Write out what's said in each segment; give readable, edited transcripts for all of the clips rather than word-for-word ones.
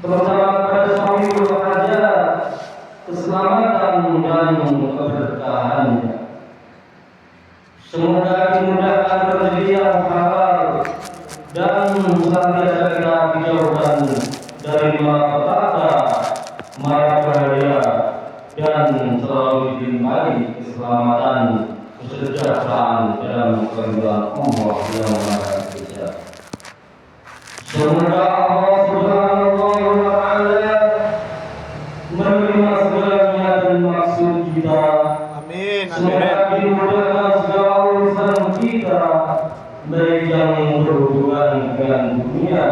terutama kepada suami bekerja, keselamatan dan keberkahannya. Semoga dimudahkan rezeki yang halal dan senantiasa kita dijauhkan dari malapetaka, mara bahaya, dan selalu dilimpahi keselamatan, kesejahteraan dalam keridhaan Allah yang Maha Esa. Semoga Allah Subhanahu wa Ta'ala menerima segala niat dan maksud kita. Amin. Semoga dimudahkan segala urusan kita, baik yang berhubungan dengan dunia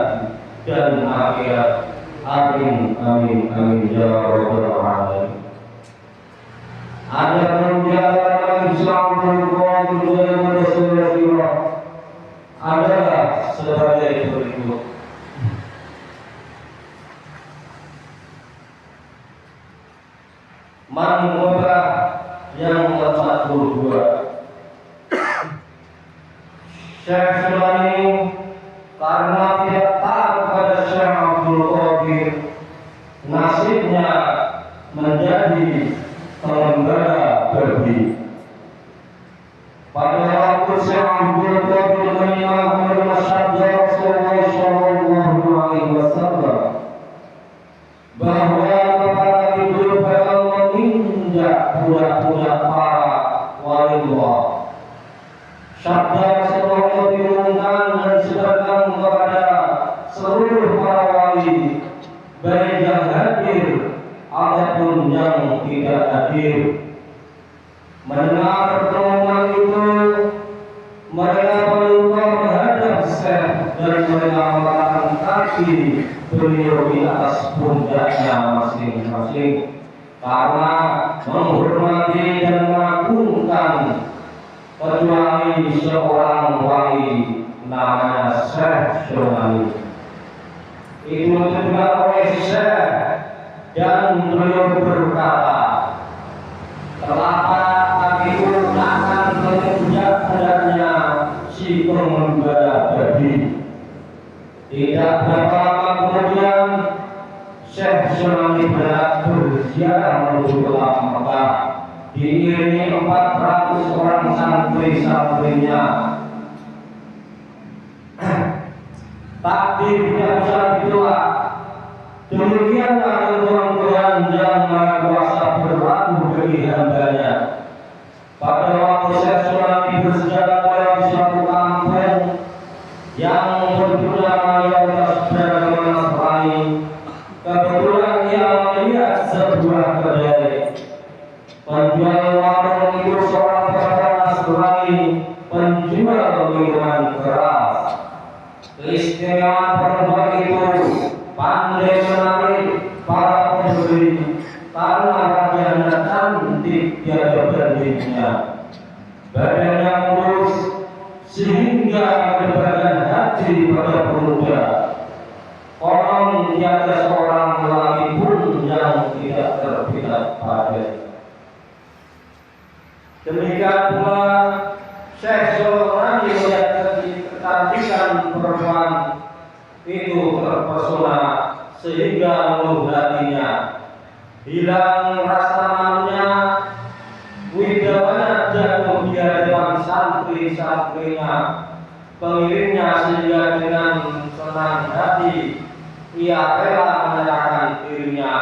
dan akhirat. Amin, amin, amin, ya Rabbal Alamin. Ada menjalankan Islam berhubungan Rasulullah adalah sebagai berikut. Manhubah yang ke-42. Syekh Sulani karena tidak taat kepada Syekh Abdul Qadir, nasibnya menjadi penggembala babi. Pada waktu Syekh Abdul Qadir menyimak sabda Rasulullah Shallallahu Alaihi Wasallam bahwa para ibu bakal menginjak budak-budak para waliullah. Sabda Rasulullah diumumkan dan disebarkan kepada seluruh para wali, baik yang hadir ataupun yang tidak hadir. Mendengar pengumuman itu, mereka melupa menghadap Syekh dan mereka meletakkan kaki beliau di atas pundaknya masing-masing karena menghormati dan mengagungkan, kecuali seorang wali namanya Syekh Sulani. Itu juga oleh Syekh dan beliau berkata, telapak kakiku akan menginjak pundaknya si penggembala babi. Tidak berapa lama kemudian Syekh Sulani berziarah menuju ke Mekah, diiringi 400 orang santri-santrinya. Takdir tidak bisa ditolak. Demikianlah ketentuan Tuhan yang Maha Kuasa berlaku bagi hambanya. Pada waktu Syekh Sulani bersejarah di suatu kampung yang bernama Yaudasbara Nasrani, kebetulan ia melihat sebuah kedai. Penjual warung itu seorang pemuda Nasrani, penjual minuman keras. Keistimewaan perempuan itu pandai menarik para pembeli karena wajahnya cantik tiada bandingnya. Badannya mulus sehingga menebarkan hati pada pemuda. Konon tiada seorang lelaki pun yang tidak terpikat padanya. Demikian pula Syekh Sulani melihat kecantikan perempuan itu terpesona sehingga meluh hatinya, hilang rasa malunya. Widawanya jatuh di hadapan santri-santrinya, pengiringnya, sehingga dengan senang hati ia rela menyerahkan dirinya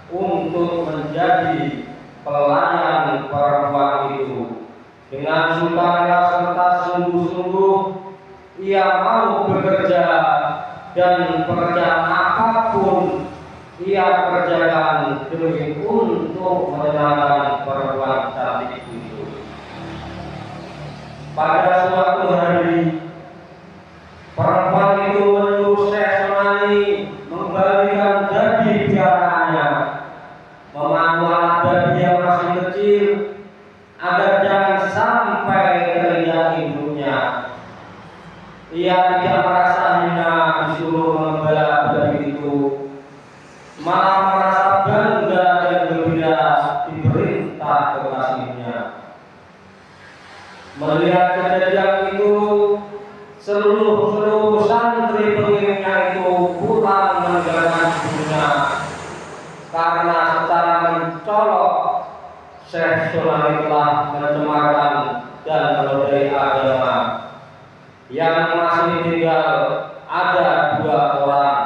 untuk menjadi pelayan perempuan itu. Dengan sukarela serta sungguh-sungguh ia mau bekerja, dan pekerjaan apapun ia kerjakan demi untuk menyenangkan perempuan cantik itu. Pada suatu hari, perempuan itu menyuruh Syekh Sulani mengembalikan babi piaraannya, memandu anak babi yang masih kecil agar jangan sampai terinjak induknya. Ia tidak merasa hina disuruh mengembala babi itu, malah merasa bangga dan gembira diperintah kekasihnya. Melihat kejadian itu, seluruh santri pengiringnya itu pulang meninggalkan Syekh Sulani telah mencemarkan dan menodai agama. Yang masih tinggal ada 2 orang,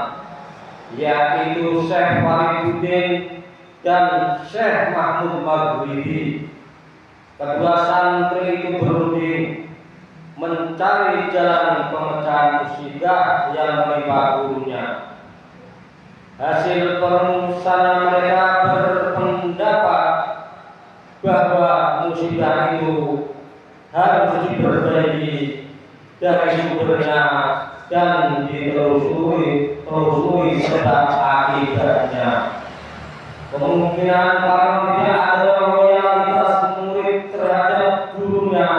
yaitu Syekh Fariduddin dan Syekh Mahmud Maghribi. Kedua santri itu berunding mencari jalan pemecahan musibah yang menimpa gurunya. Hasil perumusan mereka berpendapat bahwa musibah itu harus diperbaiki dari sumbernya dan ditelusuri sebab akibatnya. Kemungkinan karena tidak ada loyalitas murid terhadap gurunya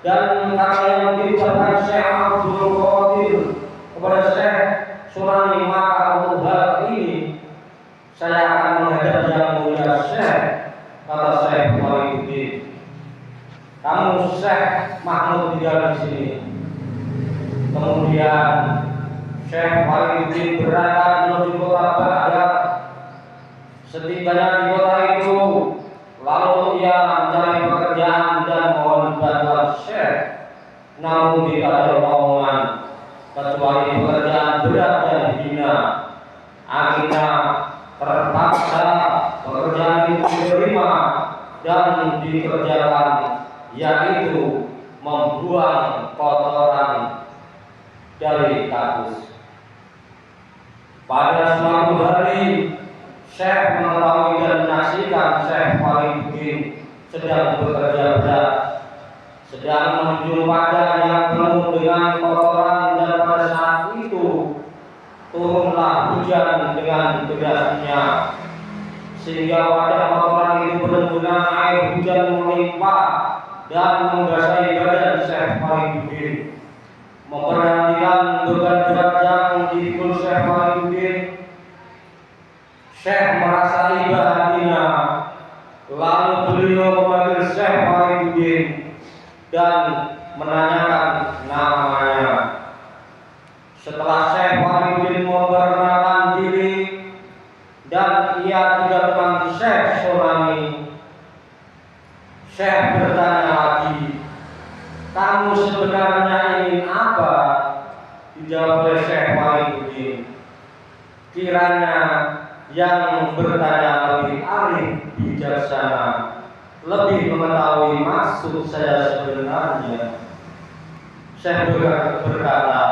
dan karena yang diucapkan Syekh Abdul Qadir kepada Syekh Sulani, maka untuk hal ini saya akan menghadap yang mulia Syekh, kata Syekh Fariduddin. Kamu Syekh Mahmud tinggal di sini. Kemudian Syekh Fariduddin berangkat menuju kota Baghdad. Setibanya di kota itu, lalu ia mencari pekerjaan dan mohon bantuan Syekh. Namun tidak ada lowongan kecuali pekerjaan berat dan hina. Akhirnya terpaksa pekerjaan itu diterima dan dikerjakan, yaitu membuang kotoran dari kakus. Pada suatu hari Syekh mengetahui dan menyaksikan Syekh Fariduddin sedang bekerja berat, sedang menjunjung padang yang penuh dengan kotoran, dan pada saat itu turunlah hujan dengan derasnya sehingga wadah kotoran itu penuh dengan air hujan melimpah dan membasahi badan Syekh Fariduddin. Memperhatikan beban berat yang dipikul Syekh Fariduddin, Syekh merasa iba hatinya. Lalu beliau memanggil Syekh Fariduddin dan menanyakan namanya. Setelah Syekh Fariduddin memperkenalkan diri dan ia juga teman Syekh Sulani, Syekh bertanya lagi, kamu sebenarnya ingin apa? Dijawab oleh Syekh Fariduddin, kiranya yang bertanya lebih arif bijaksana, lebih mengetahui maksud saya sebenarnya. Syekh berkata,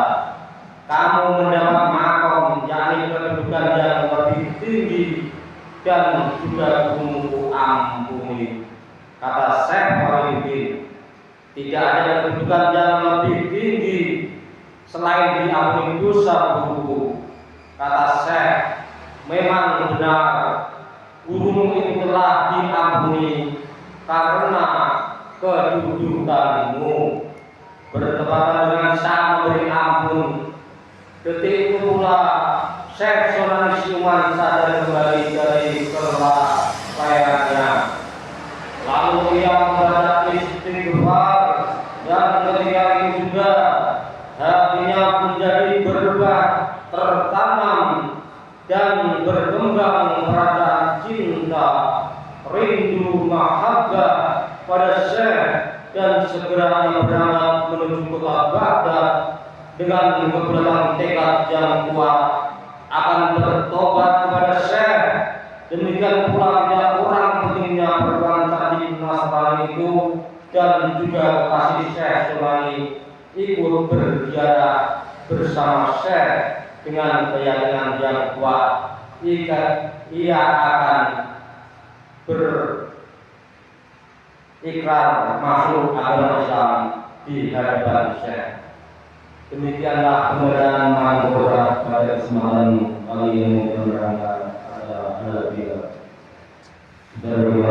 kamu mendapat makom, yakni kedudukan yang lebih tinggi dan juga Guruku ampuni. Kata Syekh Fariduddin, tidak ada kedudukan yang lebih tinggi selain diampuni dosa guruku. Kata Syekh, memang benar gurumu itu telah diampuni karena kedudukanmu. Bertepatan dengan saat memberi ampun, detik itu pula Syekh Sulani Siuman sadar kembali dari kelalaiannya. Lalu ia membaca istighfar, dan ketika itu juga hatinya menjadi berubah, tertanam dan berkembang perasaan cinta, rindu, mahabbah pada Syekh, dan segera ia berangkat menuju kota Baghdad dengan keberadaan tekad yang kuat akan bertobat kepada Syekh. Demikian pula tidak kurang pentingnya perjuangan tadi Nasrani itu, dan juga kasih Syekh Sulani ikut berziarah bersama Syekh dengan keyakinan yang kuat jika ia akan berikrar masuk agama Islam di hadapan Syekh. Demikianlah kemudian manfaat pada kesempatan kali ini berangkat ada dari